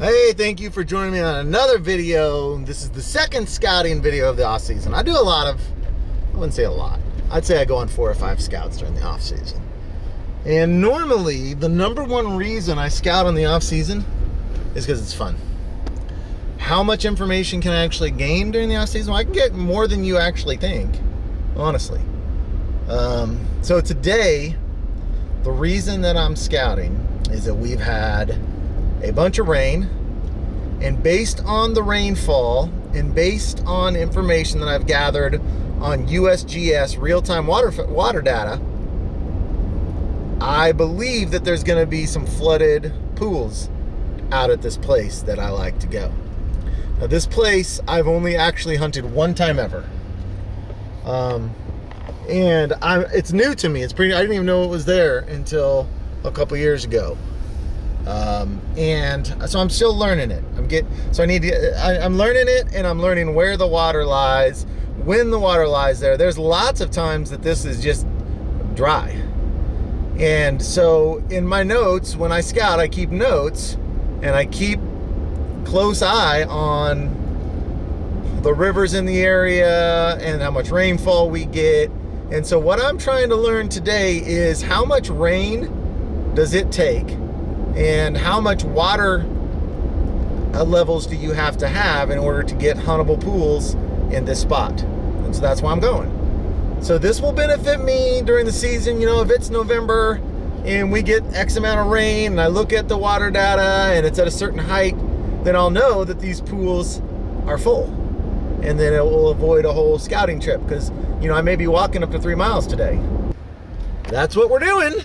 Hey, thank you for joining me on another video. This is the second scouting video of the off season. I do a lot of, I wouldn't say a lot, I'd say I go on 4 or 5 scouts during the off season. And normally the number one reason I scout on the off season is because it's fun. How much information can I actually gain during the off season? Well, I can get more than you actually think, honestly. So today, the reason that I'm scouting is that we've had a bunch of rain, and based on the rainfall and based on information that I've gathered on USGS real-time water data, I believe that there's going to be some flooded pools out at this place that I like to go. Now, this place I've only actually hunted one time ever, and it's new to me. I didn't even know it was there until a couple years ago. And so I'm still learning it. I'm learning it, and I'm learning where the water lies, when the water lies there. There's lots of times that this is just dry. And so in my notes, when I scout, I keep notes, and I keep close eye on the rivers in the area and how much rainfall we get. And so what I'm trying to learn today is how much rain does it take, and how much water levels do you have to have in order to get huntable pools in this spot. And so that's why I'm going. So this will benefit me during the season. You know, if it's November and we get X amount of rain and I look at the water data and it's at a certain height, then I'll know that these pools are full. And then it will avoid a whole scouting trip, because, you know, I may be walking up to 3 miles today. That's what we're doing.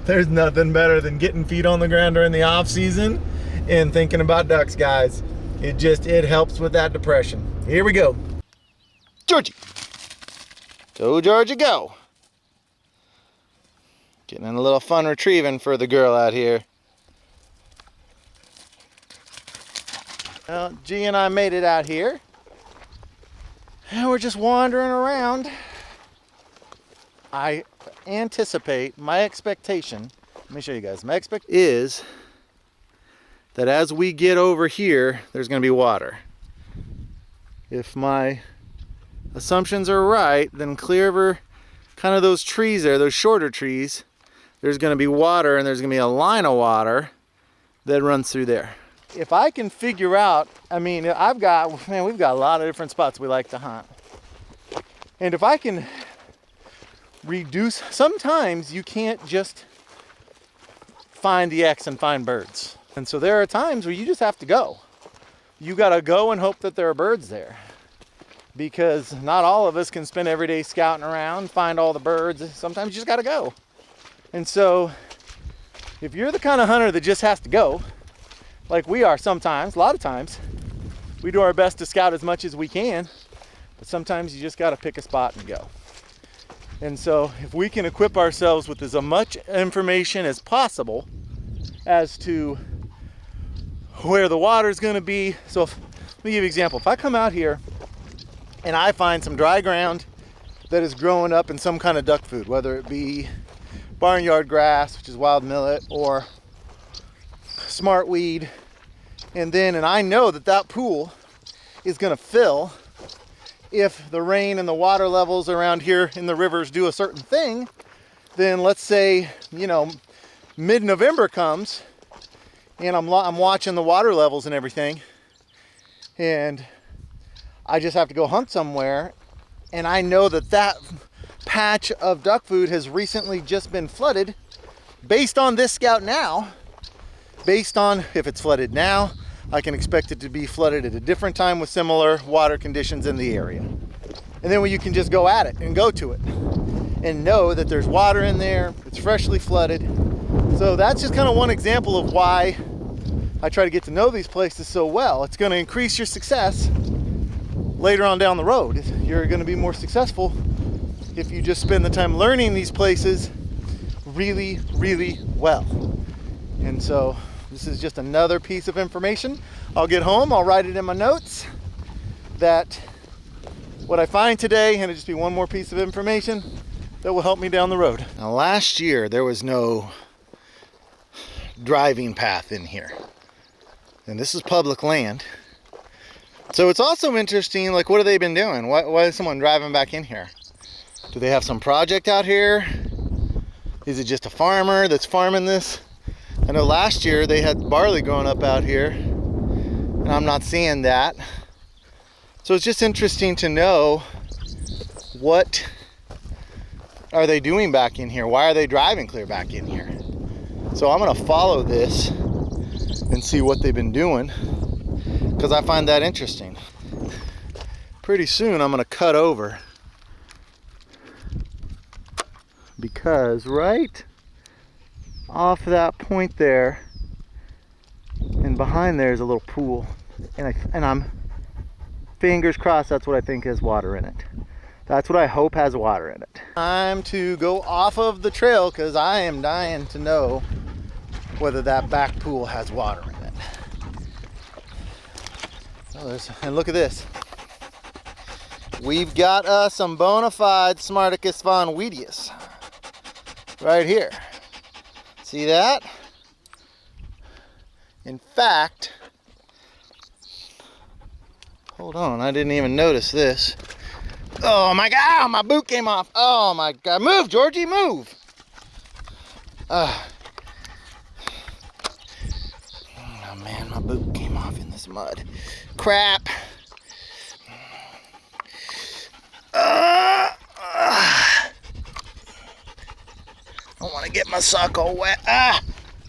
There's nothing better than getting feet on the ground during the off season and thinking about ducks, guys. It helps with that depression. Here we go. Georgie. Go, Georgie, go. Getting in a little fun retrieving for the girl out here. Well, G and I made it out here, and we're just wandering around. I anticipate, my expectation, let me show you guys, my expectation is that as we get over here, there's going to be water. If my assumptions are right, then clear over kind of those trees there, those shorter trees, there's going to be water, and there's going to be a line of water that runs through there. If I can figure out, I mean, we've got a lot of different spots we like to hunt. And if I can reduce, sometimes you can't just find the X and find birds. And so there are times where you just have to go. You gotta go and hope that there are birds there, because not all of us can spend every day scouting around, find all the birds. Sometimes you just gotta go. And so if you're the kind of hunter that just has to go, like we are sometimes, a lot of times, we do our best to scout as much as we can, but sometimes you just gotta pick a spot and go. And so if we can equip ourselves with as much information as possible as to where the water is going to be. So let me give you an example. If I come out here and I find some dry ground that is growing up in some kind of duck food, whether it be barnyard grass, which is wild millet, or smartweed, and I know that pool is going to fill if the rain and the water levels around here in the rivers do a certain thing, then let's say, you know, mid-November comes and I'm watching the water levels and everything, and I just have to go hunt somewhere, and I know that patch of duck food has recently just been flooded. Based on this scout now, based on if it's flooded now, I can expect it to be flooded at a different time with similar water conditions in the area. And then you can just go at it and go to it and know that there's water in there, it's freshly flooded. So that's just kind of one example of why I try to get to know these places so well. It's going to increase your success later on down the road. You're going to be more successful if you just spend the time learning these places really, really well. And so this is just another piece of information. I'll get home, I'll write it in my notes, that what I find today, and it'll just be one more piece of information that will help me down the road. Now, last year there was no driving path in here. And this is public land. So it's also interesting, like, what have they been doing? Why is someone driving back in here? Do they have some project out here? Is it just a farmer that's farming this? I know last year they had barley growing up out here, and I'm not seeing that. So it's just interesting to know, what are they doing back in here? Why are they driving clear back in here? So I'm gonna follow this and see what they've been doing, because I find that interesting. Pretty soon I'm gonna cut over, because right off that point there and behind there is a little pool, and I'm fingers crossed that's what I think has water in it. That's what I hope has water in it. Time to go off of the trail, because I am dying to know whether that back pool has water in it. Oh, and look at this. We've got some bona fide Smarticus von Weedius right here. See that? In fact, hold on, I didn't even notice this. Oh my God, my boot came off. Oh my God, move, Georgie, move. Oh man, my boot came off in this mud. Crap. I don't want to get my sock all wet.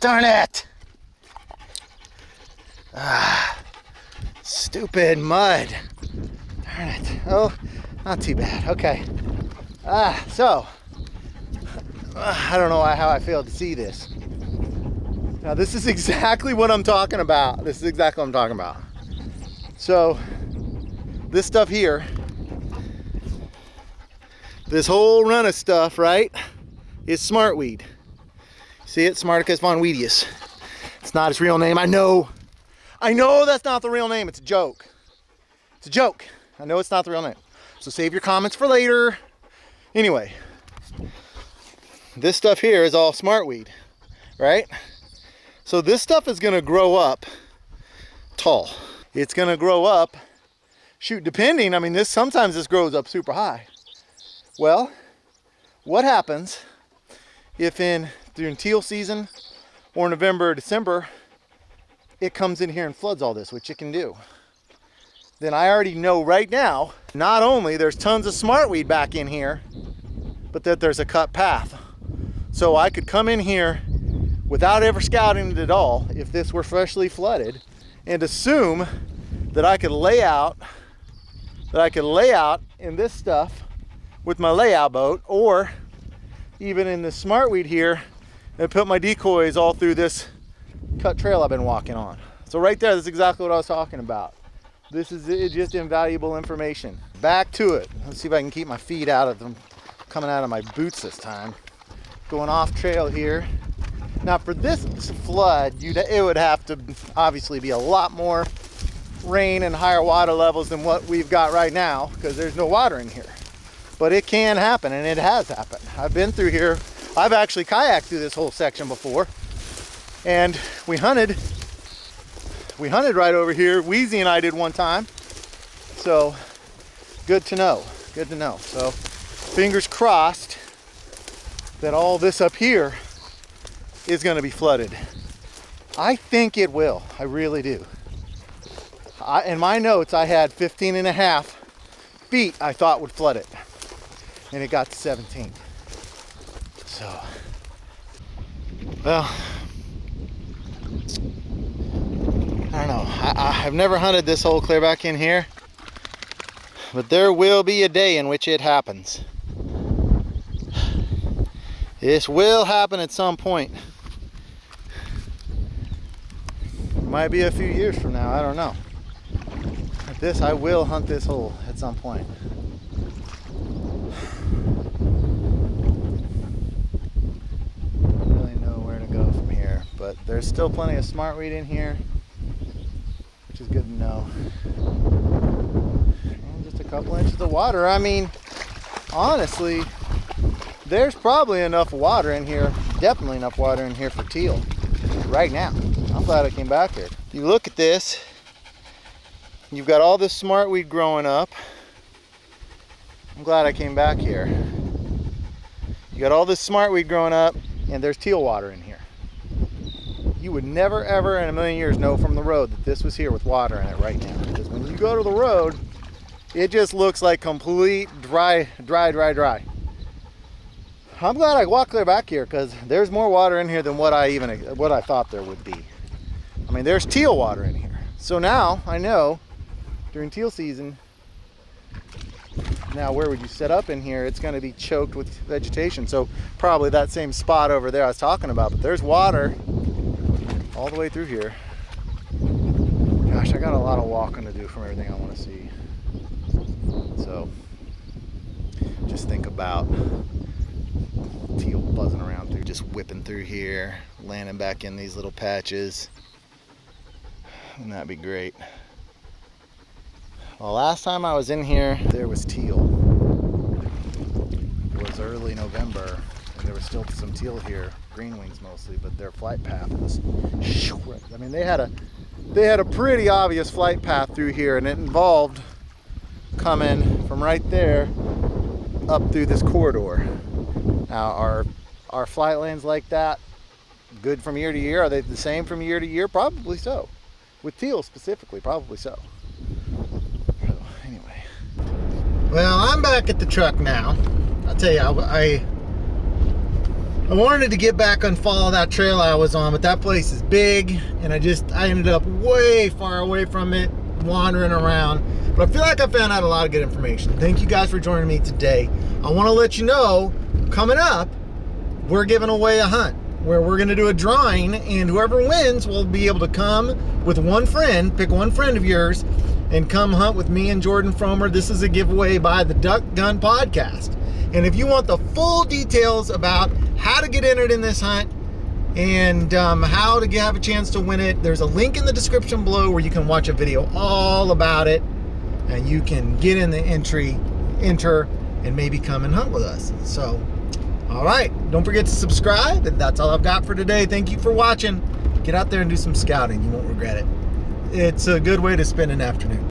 Darn it. Stupid mud. Darn it. Oh, not too bad. Okay. So, I don't know how I failed to see this. Now, this is exactly what I'm talking about. This is exactly what I'm talking about. So, this stuff here, this whole run of stuff, right, is smartweed. See it? Smarticus von Weedius. It's not its real name. I know that's not the real name. It's a joke. It's a joke. I know it's not the real name. So save your comments for later. Anyway, this stuff here is all smartweed, right? So this stuff is gonna grow up tall. It's gonna grow up, shoot, depending, I mean, sometimes this grows up super high. Well, what happens if during teal season or November or December, it comes in here and floods all this, which it can do? Then I already know right now, not only there's tons of smartweed back in here, but that there's a cut path. So I could come in here without ever scouting it at all, if this were freshly flooded, and assume that I could lay out in this stuff with my layout boat, or even in the smartweed here, and put my decoys all through this cut trail I've been walking on. So right there, that's exactly what I was talking about. This is just invaluable information. Back to it. Let's see if I can keep my feet out of them, coming out of my boots this time. Going off trail here. Now for this flood, it would have to obviously be a lot more rain and higher water levels than what we've got right now, because there's no water in here. But it can happen, and it has happened. I've been through here. I've actually kayaked through this whole section before, and we hunted right over here. Wheezy and I did one time. So good to know. Good to know. So fingers crossed that all this up here is going to be flooded. I think it will. I really do. In my notes, I had 15.5 feet I thought would flood it, and it got to 17. So, well, I don't know. I've never hunted this hole clear back in here, but there will be a day in which it happens. This will happen at some point. Might be a few years from now, I don't know. But I will hunt this hole at some point. I don't really know where to go from here, but there's still plenty of smartweed in here, which is good to know. And just a couple inches of water. I mean, honestly, there's probably enough water in here, definitely enough water in here for teal right now. I'm glad I came back here. You look at this, you've got all this smartweed growing up. I'm glad I came back here. You got all this smartweed growing up, and there's teal water in here. You would never ever in a million years know from the road that this was here with water in it right now. Because when you go to the road, it just looks like complete dry. I'm glad I walked clear back here because there's more water in here than what I thought there would be. I mean, there's teal water in here. So now I know during teal season, now where would you set up in here? It's going to be choked with vegetation. So probably that same spot over there I was talking about, but there's water all the way through here. Gosh, I got a lot of walking to do from everything I want to see. So just think about teal buzzing around through, just whipping through here, landing back in these little patches. Wouldn't that be great? Well, last time I was in here, there was teal. It was early November, and there was still some teal here, green wings mostly, but their flight path was short. I mean, they had a pretty obvious flight path through here, and it involved coming from right there up through this corridor. Now, are flight lanes like that good from year to year? Are they the same from year to year? Probably so. With teal specifically, probably so. So anyway. Well, I'm back at the truck now. I'll tell you, I wanted to get back and follow that trail I was on, but that place is big, and I ended up way far away from it, wandering around. But I feel like I found out a lot of good information. Thank you guys for joining me today. I want to let you know, coming up, we're giving away a hunt where we're going to do a drawing, and whoever wins will be able to come with one friend, pick one friend of yours, and come hunt with me and Jordan Fromer. This is a giveaway by the Duck Gun Podcast. And if you want the full details about how to get entered in this hunt and how to have a chance to win it, there's a link in the description below where you can watch a video all about it, and you can get in the enter, and maybe come and hunt with us. So, all right, don't forget to subscribe, and that's all I've got for today. Thank you for watching. Get out there and do some scouting. You won't regret it. It's a good way to spend an afternoon.